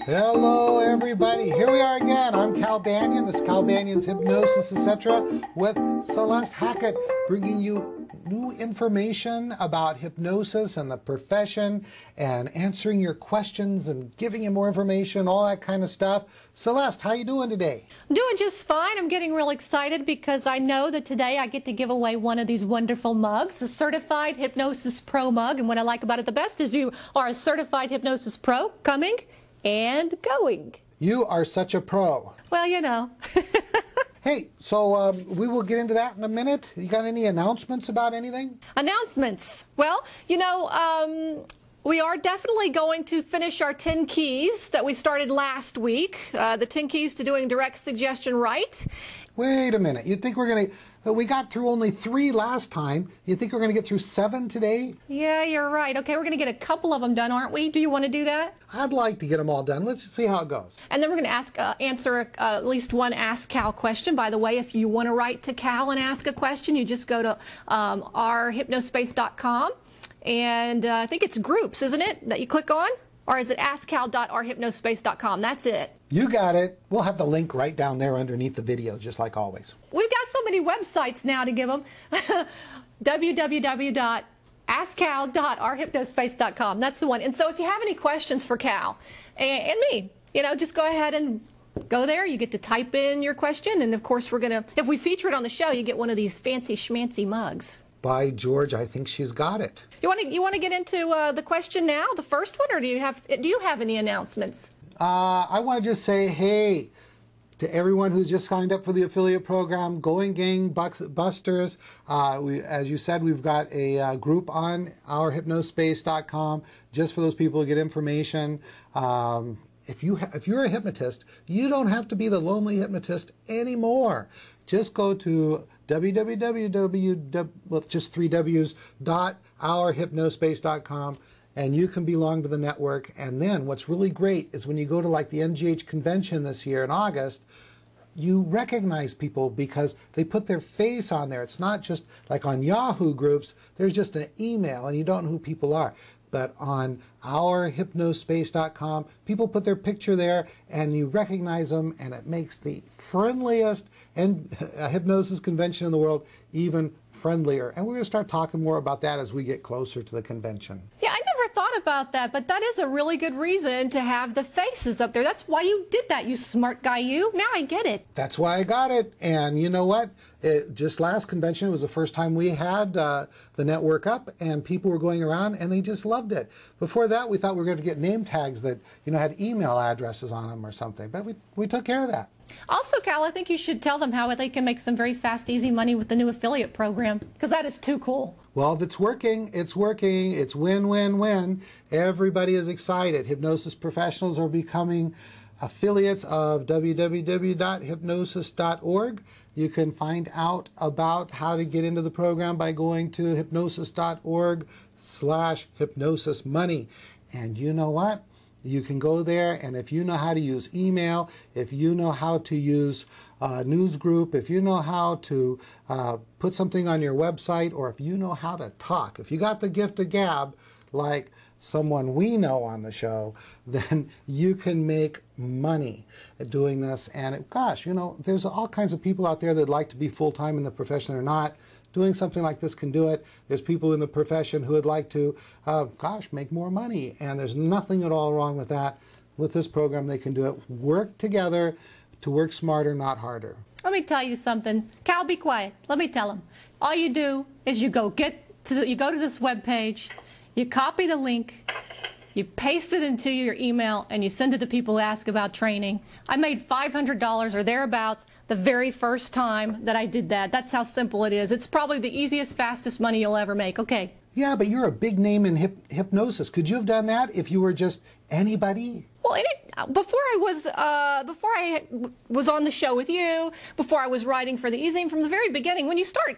Hello, everybody. Here we are again. I'm Cal Banyan. This is Cal Banyan's Hypnosis, etc. with Celeste Hackett, bringing you new information about hypnosis and the profession and answering your questions and giving you more information, all that kind of stuff. Celeste, how you doing today? I'm doing just fine. I'm getting real excited because I know that today I get to give away one of these wonderful mugs, the Certified Hypnosis Pro mug. And what I like about it the best is you are a Certified Hypnosis Pro, coming and going. You are such a pro. Well, you know. Hey, so we will get into that in a minute. You got any announcements about anything? Announcements. Well, you know, we are definitely going to finish our 10 keys that we started last week. The 10 keys to doing direct suggestion right. Wait a minute. You think we're going to, we got through only 3 last time. You think we're going to get through 7 today? Yeah, you're right. Okay, we're going to get a couple of them done, aren't we? Do you want to do that? I'd like to get them all done. Let's see how it goes. And then we're going to answer at least one Ask Cal question. By the way, if you want to write to Cal and ask a question, you just go to ourhypnospace.com. And I think it's groups, isn't it, that you click on? Or is it askcal.ourhypnospace.com? That's it. You got it. We'll have the link right down there underneath the video, just like always. We've got so many websites now to give them. www.askcal.ourhypnospace.com. That's the one. And so if you have any questions for Cal and me, you know, just go ahead and go there. You get to type in your question. And, of course, we're going to, if we feature it on the show, you get one of these fancy schmancy mugs. By George, I think she's got it. You want to get into the question now, the first one, or do you have any announcements? I want to just say, hey, to everyone who's just signed up for the affiliate program, Going Gang Busters. As you said, we've got a group on ourhypnospace.com just for those people who get information. If you're a hypnotist, you don't have to be the lonely hypnotist anymore. Just go to www.ourhypnospace.com and you can belong to the network. And then what's really great is when you go to like the NGH convention this year in August, you recognize people because they put their face on there. It's not just like on Yahoo groups, there's just an email and you don't know who people are. But on ourhypnospace.com, people put their picture there and you recognize them, and it makes the friendliest hypnosis convention in the world even friendlier. And we're going to start talking more about that as we get closer to the convention. Yeah, I never thought about that, but that is a really good reason to have the faces up there. That's why you did that, you smart guy, you. Now I get it. That's why I got it. And you know what? Just last convention, it was the first time we had the network up, and people were going around and they just loved it. Before that, we thought we were going to get name tags that, you know, had email addresses on them or something, but we took care of that. Also, Cal, I think you should tell them how they can make some very fast, easy money with the new affiliate program, because that is too cool. Well, it's working. It's working. It's win, win, win. Everybody is excited. Hypnosis professionals are becoming affiliates of www.hypnosis.org. You can find out about how to get into the program by going to hypnosis.org/hypnosismoney. And you know what? You can go there, and if you know how to use email, if you know how to use news group, if you know how to put something on your website, or if you know how to talk, if you got the gift of gab, like someone we know on the show, then you can make money at doing this. And gosh, you know, there's all kinds of people out there that like to be full-time in the profession or not. Doing something like this can do it. There's people in the profession who would like to, gosh, make more money. And there's nothing at all wrong with that. With this program, they can do it. Work together to work smarter, not harder. Let me tell you something. Cal, be quiet. Let me tell them. All you do is you go to this web page, you copy the link, you paste it into your email, and you send it to people who ask about training. I made $500 or thereabouts the very first time that I did that. That's how simple it is. It's probably the easiest, fastest money you'll ever make. Okay. Yeah, but you're a big name in hypnosis. Could you have done that if you were just anybody? Well, before I was on the show with you, before I was writing for the e-zine, from the very beginning, when you start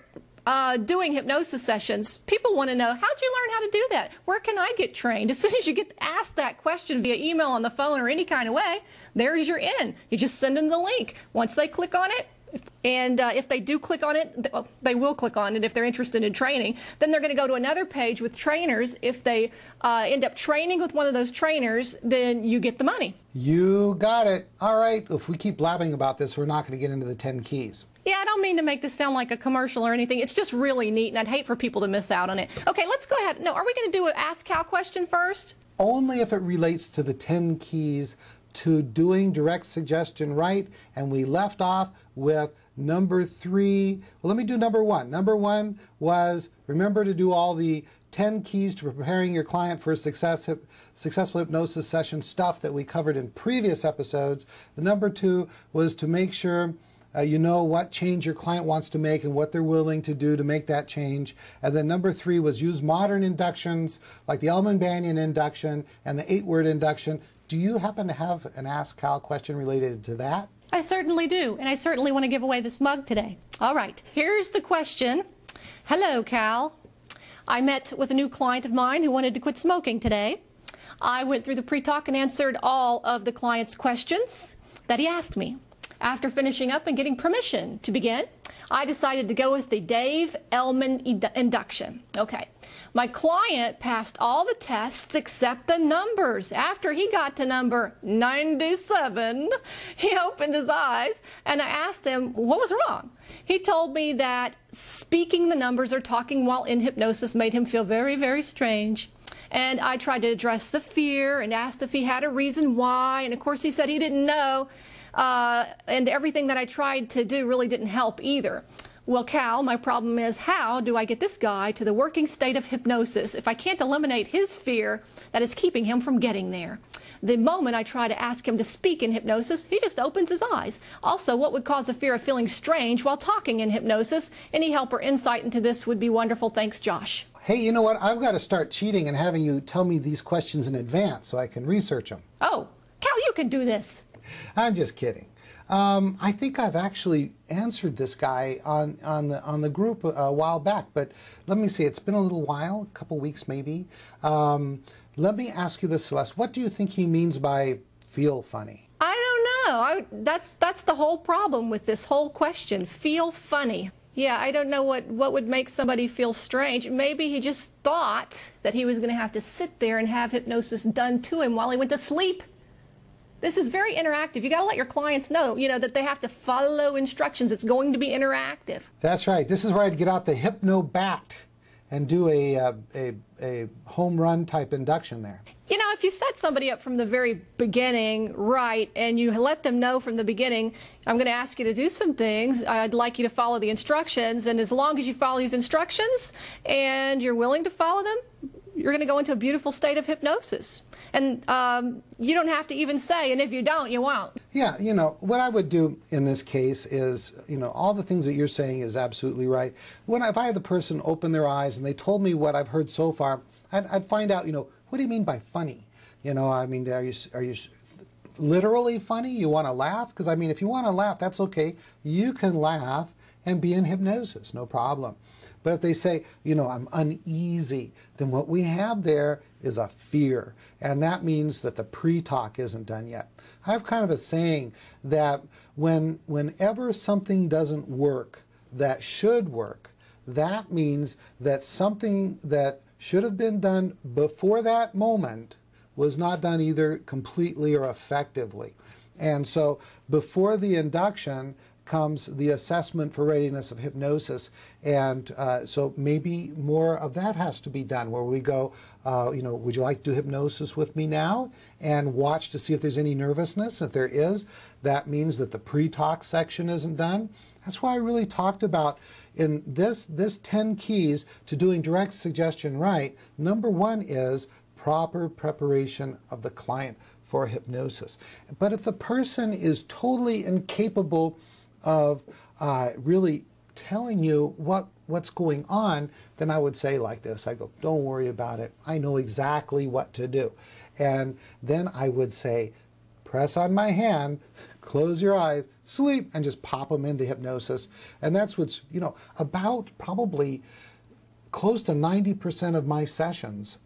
doing hypnosis sessions, people want to know, how'd you learn how to do that? Where can I get trained? As soon as you get asked that question via email, on the phone, or any kind of way, there's your in. You just send them the link. Once they click on it, And if they do click on it, they will click on it if they're interested in training. Then they're going to go to another page with trainers. If they end up training with one of those trainers, then you get the money. You got it. All right. If we keep blabbing about this, we're not going to get into the 10 keys. Yeah, I don't mean to make this sound like a commercial or anything. It's just really neat, and I'd hate for people to miss out on it. Okay, let's go ahead. No, are we going to do an Ask Cal question first? Only if it relates to the 10 keys to doing direct suggestion right. And we left off with number 3. Well, let me do number 1. Number 1 was remember to do all the 10 keys to preparing your client for a successful hypnosis session stuff that we covered in previous episodes. The number 2 was to make sure you know what change your client wants to make and what they're willing to do to make that change. And then number 3 was use modern inductions like the Elman-Banyan induction and the 8-word induction. Do you happen to have an Ask Cal question related to that? I certainly do, and I certainly want to give away this mug today. All right, here's the question. Hello, Cal. I met with a new client of mine who wanted to quit smoking today. I went through the pre-talk and answered all of the client's questions that he asked me. After finishing up and getting permission to begin, I decided to go with the Dave Elman induction. Okay. My client passed all the tests except the numbers. After he got to number 97, he opened his eyes and I asked him what was wrong. He told me that speaking the numbers or talking while in hypnosis made him feel very, very strange. And I tried to address the fear and asked if he had a reason why. And of course he said he didn't know. And everything that I tried to do really didn't help either. Well, Cal, my problem is how do I get this guy to the working state of hypnosis if I can't eliminate his fear that is keeping him from getting there? The moment I try to ask him to speak in hypnosis, he just opens his eyes. Also, what would cause a fear of feeling strange while talking in hypnosis? Any help or insight into this would be wonderful. Thanks, Josh. Hey, you know what? I've got to start cheating and having you tell me these questions in advance so I can research them. Oh, Cal, you can do this. I'm just kidding. I think I've actually answered this guy on the group a while back, but let me see. It's been a little while, a couple weeks maybe. Let me ask you this, Celeste. What do you think he means by feel funny? I don't know. That's the whole problem with this whole question. Feel funny. Yeah, I don't know what would make somebody feel strange. Maybe he just thought that he was going to have to sit there and have hypnosis done to him while he went to sleep. This is very interactive. You got to let your clients know, that they have to follow instructions. It's going to be interactive. That's right. This is where I'd get out the HypnoBat and do a home run type induction there. If you set somebody up from the very beginning right and you let them know from the beginning, I'm going to ask you to do some things. I'd like you to follow the instructions. And as long as you follow these instructions and you're willing to follow them, you're going to go into a beautiful state of hypnosis. And you don't have to even say, and if you don't, you won't. Yeah, what I would do in this case is, all the things that you're saying is absolutely right. If I had the person open their eyes and they told me what I've heard so far, I'd find out, what do you mean by funny? Are you literally funny? You want to laugh? Because, if you want to laugh, that's okay. You can laugh and be in hypnosis, no problem. But if they say, I'm uneasy, then what we have there is a fear. And that means that the pre-talk isn't done yet. I have kind of a saying that whenever something doesn't work that should work, that means that something that should have been done before that moment was not done either completely or effectively. And so before the induction comes the assessment for readiness of hypnosis, and so maybe more of that has to be done, where we go, would you like to do hypnosis with me now, and watch to see if there's any nervousness. If there is, that means that the pre-talk section isn't done. That's why I really talked about in this 10 keys to doing direct suggestion right. Number 1 is proper preparation of the client for hypnosis. But if the person is totally incapable of really telling you what's going on, then I would say like this. I go, don't worry about it. I know exactly what to do. And then I would say, press on my hand, close your eyes, sleep, and just pop them into hypnosis. And that's what's, about probably close to 90% of my sessions,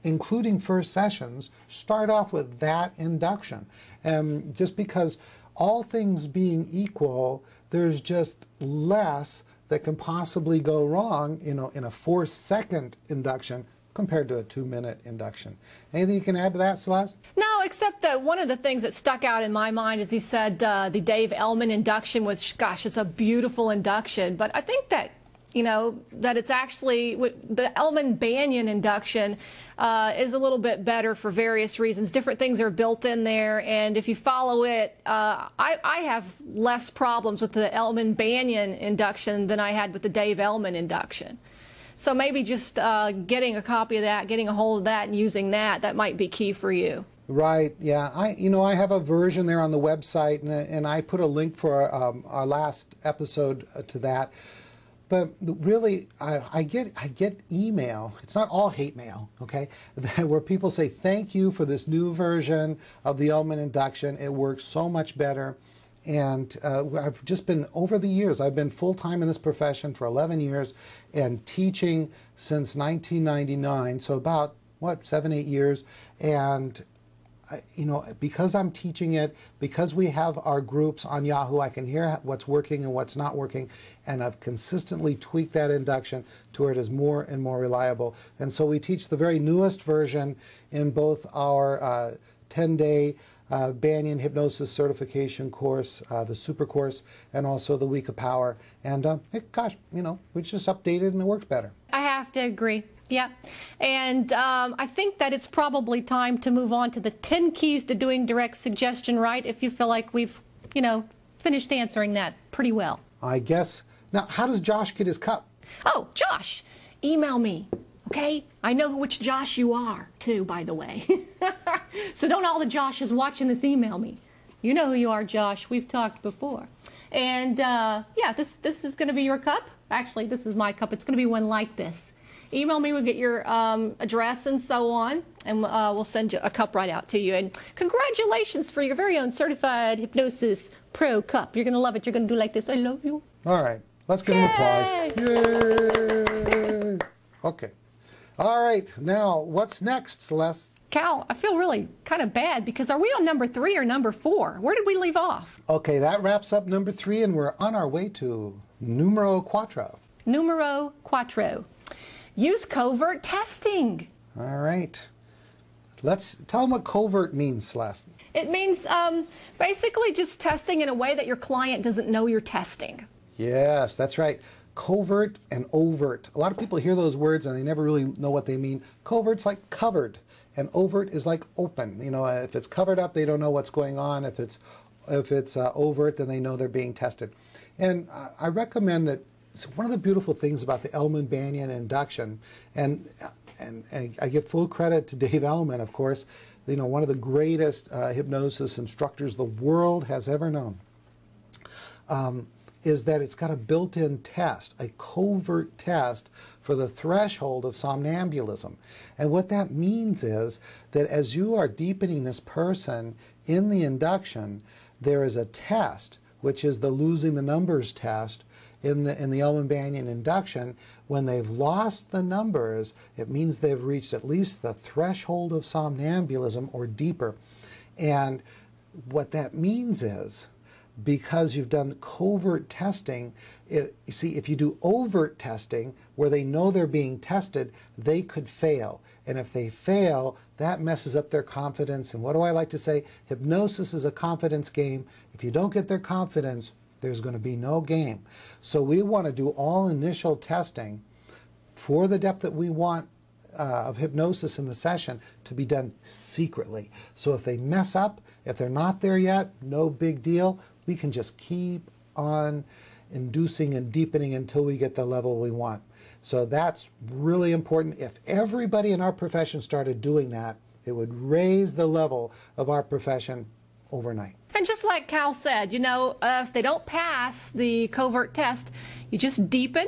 including first sessions, start off with that induction. And just because all things being equal, there's just less that can possibly go wrong, in a 4-second induction compared to a 2-minute induction. Anything you can add to that, Celeste? No, except that one of the things that stuck out in my mind is he said the Dave Ellman induction was, gosh, it's a beautiful induction. But I think that, that it's actually, the Ellman-Banyan induction is a little bit better for various reasons. Different things are built in there, and if you follow it, I have less problems with the Ellman-Banyan induction than I had with the Dave Ellman induction. So maybe just getting a copy of that, getting a hold of that, and using that might be key for you. Right, yeah. I have a version there on the website, and I put a link for our last episode to that. But really, I get email. It's not all hate mail, okay? Where people say, thank you for this new version of the Ellman induction. It works so much better. And I've just been, over the years, I've been full-time in this profession for 11 years and teaching since 1999, so about, 7, 8 years. And, because I'm teaching it, because we have our groups on Yahoo, I can hear what's working and what's not working, and I've consistently tweaked that induction to where it is more and more reliable. And so we teach the very newest version in both our 10-day Banyan Hypnosis Certification course, the Super Course, and also the Week of Power. And we just updated and it works better. I have to agree. Yeah. And I think that it's probably time to move on to the 10 keys to doing direct suggestion right, if you feel like we've, finished answering that pretty well. I guess. Now, how does Josh get his cup? Oh, Josh, email me. Okay? I know which Josh you are, too, by the way. So don't all the Joshes watching this email me. You know who you are, Josh. We've talked before. And, this is going to be your cup. Actually, this is my cup. It's going to be one like this. Email me. We'll get your address and so on, and we'll send you a cup right out to you. And congratulations for your very own Certified Hypnosis Pro cup. You're going to love it. You're going to do like this. I love you. All right. Let's give him applause. Yay! Okay. All right, now what's next, Celeste? Cal, I feel really kind of bad because are we on number 3 or number 4? Where did we leave off? Okay, that wraps up number 3, and we're on our way to numero quattro. Numero quattro. Use covert testing. All right. Let's tell them what covert means, Celeste. It means basically just testing in a way that your client doesn't know you're testing. Yes, that's right. Covert and overt. A lot of people hear those words and they never really know what they mean. Covert's like covered, and overt is like open. If it's covered up, they don't know what's going on. If it's overt, then they know they're being tested. And I recommend that. It's one of the beautiful things about the Ellman-Banyan induction, and I give full credit to Dave Ellman, of course. One of the greatest hypnosis instructors the world has ever known. Is that it's got a built-in test, a covert test for the threshold of somnambulism. And what that means is that as you are deepening this person in the induction, there is a test, which is the losing the numbers test in the Ellman-Banyan induction. When they've lost the numbers, it means they've reached at least the threshold of somnambulism or deeper. And what that means is, because you've done covert testing, you see, if you do overt testing where they know they're being tested, they could fail. And if they fail, that messes up their confidence. And what do I like to say? Hypnosis is a confidence game. If you don't get their confidence, there's going to be no game. So we want to do all initial testing for the depth that we want of hypnosis in the session to be done secretly. So if they mess up, if they're not there yet, no big deal. We can just keep on inducing and deepening until we get the level we want. So that's really important. If everybody in our profession started doing that, it would raise the level of our profession overnight. And just like Cal said, if they don't pass the covert test, you just deepen,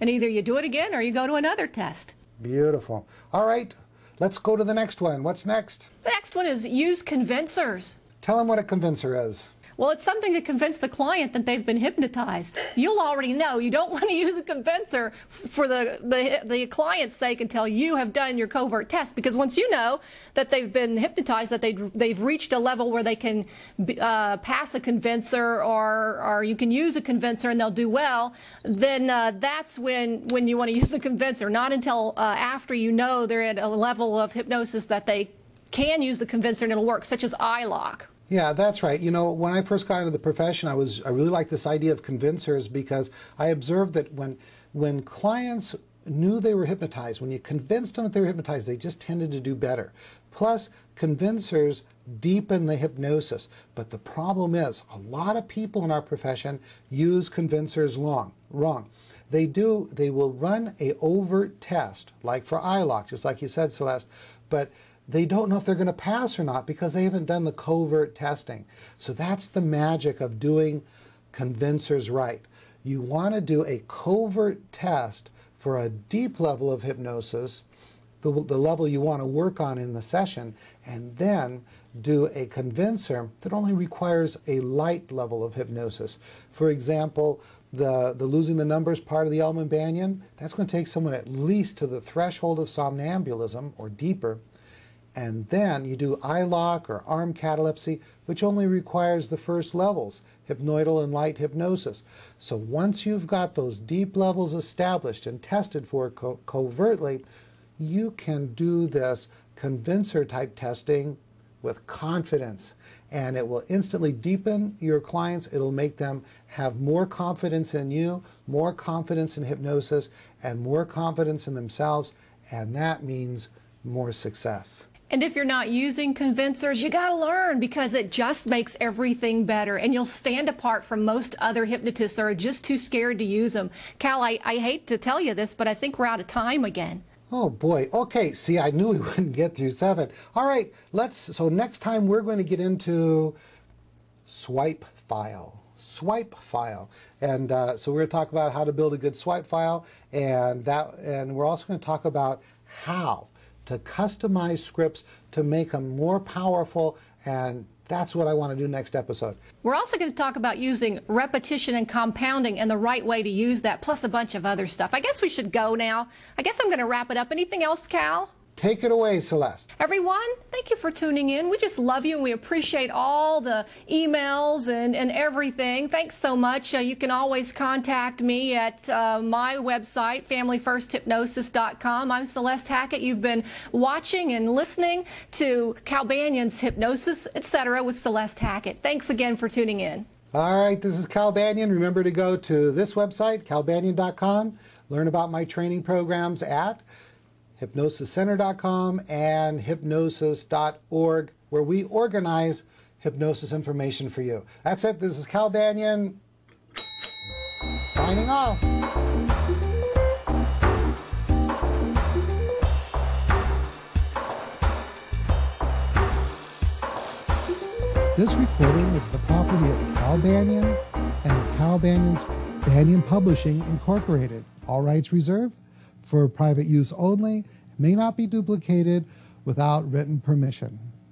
and either you do it again or you go to another test. Beautiful. All right, let's go to the next one. What's next? The next one is use convincers. Tell them what a convincer is. Well, it's something to convince the client that they've been hypnotized. You'll already know. You don't want to use a convincer for the client's sake until you have done your covert test, because once you know that they've been hypnotized, that they've reached a level where they can pass a convincer, or you can use a convincer and they'll do well, then that's when you want to use the convincer, not until after you know they're at a level of hypnosis that they can use the convincer and it'll work, such as iLok. Yeah, that's right. You know, when I first got into the profession, I really liked this idea of convincers, because I observed that when clients knew they were hypnotized, when you convinced them that they were hypnotized, they just tended to do better. Plus, convincers deepen the hypnosis. But the problem is, a lot of people in our profession use convincers wrong. They will run a overt test, like for iLok, just like you said, Celeste, but they don't know if they're going to pass or not because they haven't done the covert testing. So that's the magic of doing convincers right. You want to do a covert test for a deep level of hypnosis, the level you want to work on in the session, and then do a convincer that only requires a light level of hypnosis. For example, the losing the numbers part of the Elman-Banyan, that's going to take someone at least to the threshold of somnambulism or deeper. And then you do iLok or arm catalepsy, which only requires the first levels, hypnoidal and light hypnosis. So once you've got those deep levels established and tested for covertly, you can do this convincer type testing with confidence. And it will instantly deepen your clients. It'll make them have more confidence in you, more confidence in hypnosis, and more confidence in themselves. And that means more success. And if you're not using convincers, you got to learn, because it just makes everything better, and you'll stand apart from most other hypnotists that are just too scared to use them. Cal, I hate to tell you this, but I think we're out of time again. Oh boy. Okay, see, I knew we wouldn't get through 7. All right, so next time we're going to get into swipe file. And so we're going to talk about how to build a good swipe file, and we're also going to talk about how to customize scripts to make them more powerful, and that's what I want to do next episode. We're also going to talk about using repetition and compounding and the right way to use that, plus a bunch of other stuff. I guess we should go now. I guess I'm going to wrap it up. Anything else, Cal? Take it away, Celeste. Everyone, thank you for tuning in. We just love you, and we appreciate all the emails and everything. Thanks so much. You can always contact me at my website, familyfirsthypnosis.com. I'm Celeste Hackett. You've been watching and listening to Cal Banyan's Hypnosis, etc. with Celeste Hackett. Thanks again for tuning in. All right, this is Cal Banyan. Remember to go to this website, calbanyan.com. Learn about my training programs at hypnosiscenter.com and hypnosis.org, where we organize hypnosis information for you. That's it. This is Cal Banyan signing off. This recording is the property of Cal Banyan and Cal Banyan's Banyan Publishing Incorporated. All rights reserved. For private use only, may not be duplicated without written permission.